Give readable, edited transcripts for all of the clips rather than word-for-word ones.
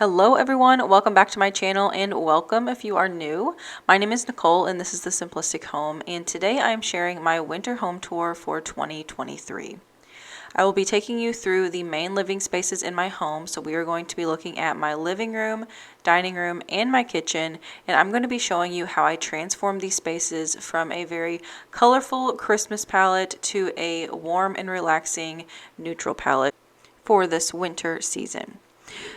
Hello everyone, welcome back to my channel and welcome if you are new. My name is Nicole and this is The Simplistic Home, and today I am sharing my winter home tour for 2023. I will be taking you through the main living spaces in my home, so we are going to be looking at my living room, dining room, and my kitchen, and I'm going to be showing you how I transform these spaces from a very colorful Christmas palette to a warm and relaxing neutral palette for this winter season.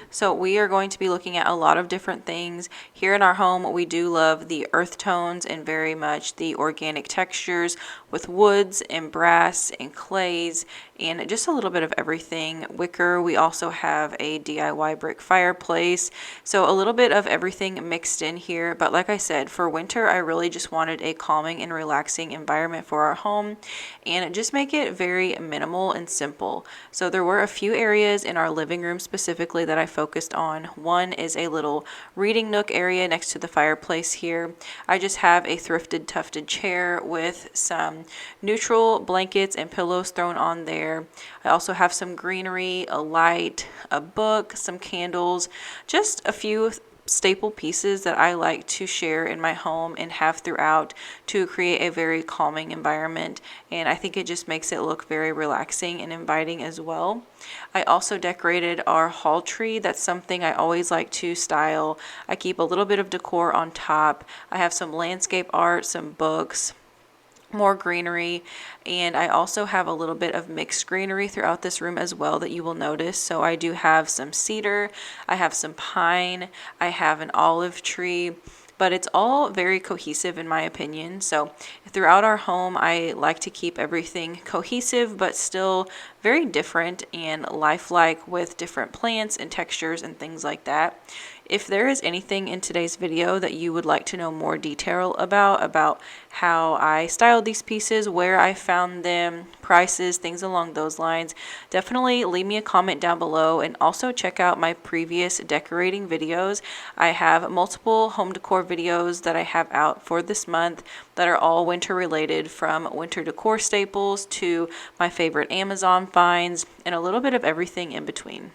So we are going to be looking at a lot of different things. Here in our home, we do love the earth tones and very much the organic textures with woods and brass and clays and just a little bit of everything. Wicker, we also have a DIY brick fireplace. So a little bit of everything mixed in here. But like I said, for winter, I really just wanted a calming and relaxing environment for our home and just make it very minimal and simple. So there were a few areas in our living room specifically that I focused on. One is a little reading nook area next to the fireplace here. I just have a thrifted tufted chair with some neutral blankets and pillows thrown on there. I also have some greenery, a light, a book, some candles, just a few staple pieces that I like to share in my home and have throughout to create a very calming environment, and I think it just makes it look very relaxing and inviting as well. I also decorated our hall tree. That's something I always like to style. I keep a little bit of decor on top. I have some landscape art, some books, more greenery, and I also have a little bit of mixed greenery throughout this room as well that you will notice. So I do have some cedar, I have some pine, I have an olive tree, but it's all very cohesive in my opinion. So throughout our home, I like to keep everything cohesive but still very different and lifelike with different plants and textures and things like that. If there is anything in today's video that you would like to know more detail about how I styled these pieces, where I found them, prices, things along those lines, definitely leave me a comment down below, and also check out my previous decorating videos. I have multiple home decor videos that I have out for this month that are all winter related, from winter decor staples to my favorite Amazon finds and a little bit of everything in between.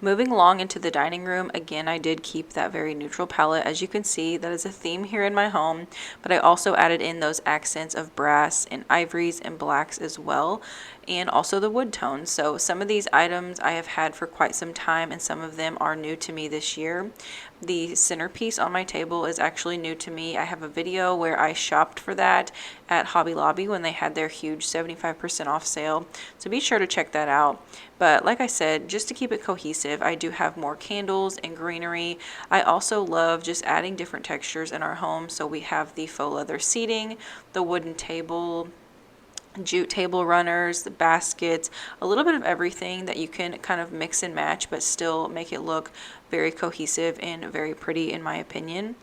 Moving along into the dining room, again, I did keep that very neutral palette. As you can see, that is a theme here in my home, but I also added in those accents of brass and ivories and blacks as well, and also the wood tones. So some of these items I have had for quite some time, and some of them are new to me this year. The centerpiece on my table is actually new to me. I have a video where I shopped for that at Hobby Lobby when they had their huge 75% off sale, so be sure to check that out. But like I said, just to keep it cohesive, I do have more candles and greenery. I also love just adding different textures in our home. So we have the faux leather seating, the wooden table, jute table runners, the baskets, a little bit of everything that you can kind of mix and match but still make it look very cohesive and very pretty in my opinion.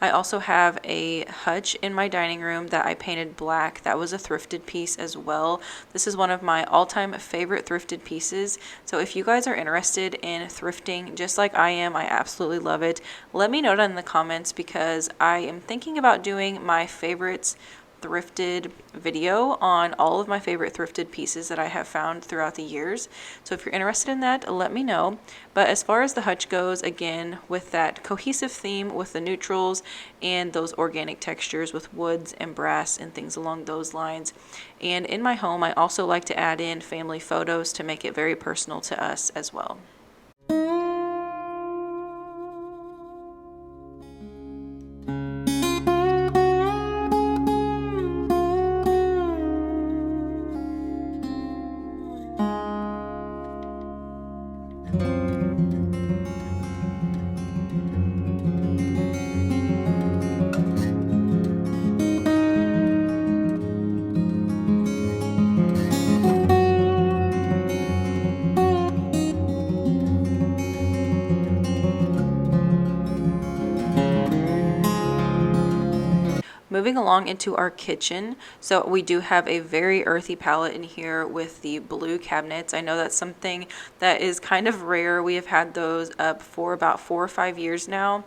I also have a hutch in my dining room that I painted black. That was a thrifted piece as well. This is one of my all-time favorite thrifted pieces. So if you guys are interested in thrifting just like I am, I absolutely love it. Let me know down in the comments, because I am thinking about doing my favorites thrifted video on all of my favorite thrifted pieces that I have found throughout the years. So if you're interested in that, let me know. But as far as the hutch goes, again, with that cohesive theme with the neutrals and those organic textures with woods and brass and things along those lines. And in my home, I also like to add in family photos to make it very personal to us as well. Moving along into our kitchen, so we do have a very earthy palette in here with the blue cabinets. I know that's something that is kind of rare. We have had those up for about 4 or 5 years now,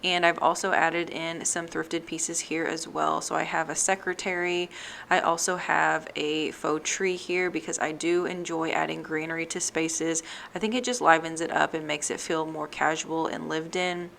and I've also added in some thrifted pieces here as well. So I have a secretary. I also have a faux tree here because I do enjoy adding greenery to spaces. I think it just livens it up and makes it feel more casual and lived in.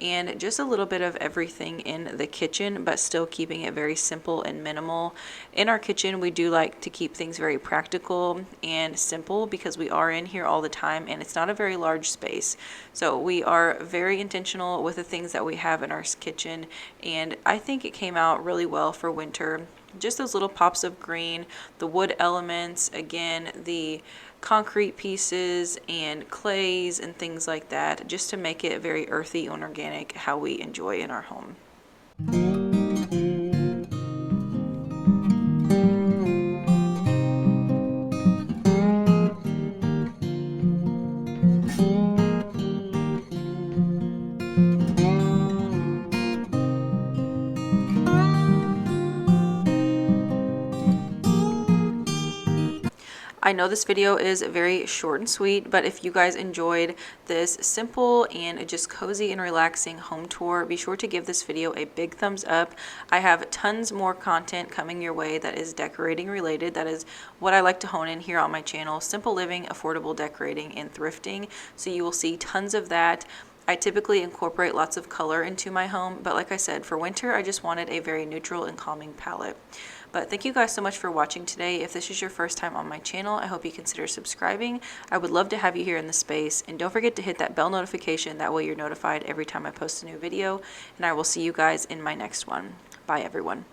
And just a little bit of everything in the kitchen, but still keeping it very simple and minimal. In our kitchen, we do like to keep things very practical and simple because we are in here all the time and it's not a very large space. So we are very intentional with the things that we have in our kitchen, and I think it came out really well for winter. Just those little pops of green, the wood elements, again, the concrete pieces and clays and things like that, just to make it very earthy and organic, how we enjoy in our home. I know this video is very short and sweet, but if you guys enjoyed this simple and just cozy and relaxing home tour, be sure to give this video a big thumbs up. I have tons more content coming your way that is decorating related. That is what I like to hone in here on my channel: simple living, affordable decorating, and thrifting. So you will see tons of that. I typically incorporate lots of color into my home, but like I said, for winter, I just wanted a very neutral and calming palette. But thank you guys so much for watching today. If this is your first time on my channel, I hope you consider subscribing. I would love to have you here in the space, and don't forget to hit that bell notification. That way you're notified every time I post a new video, and I will see you guys in my next one. Bye, everyone.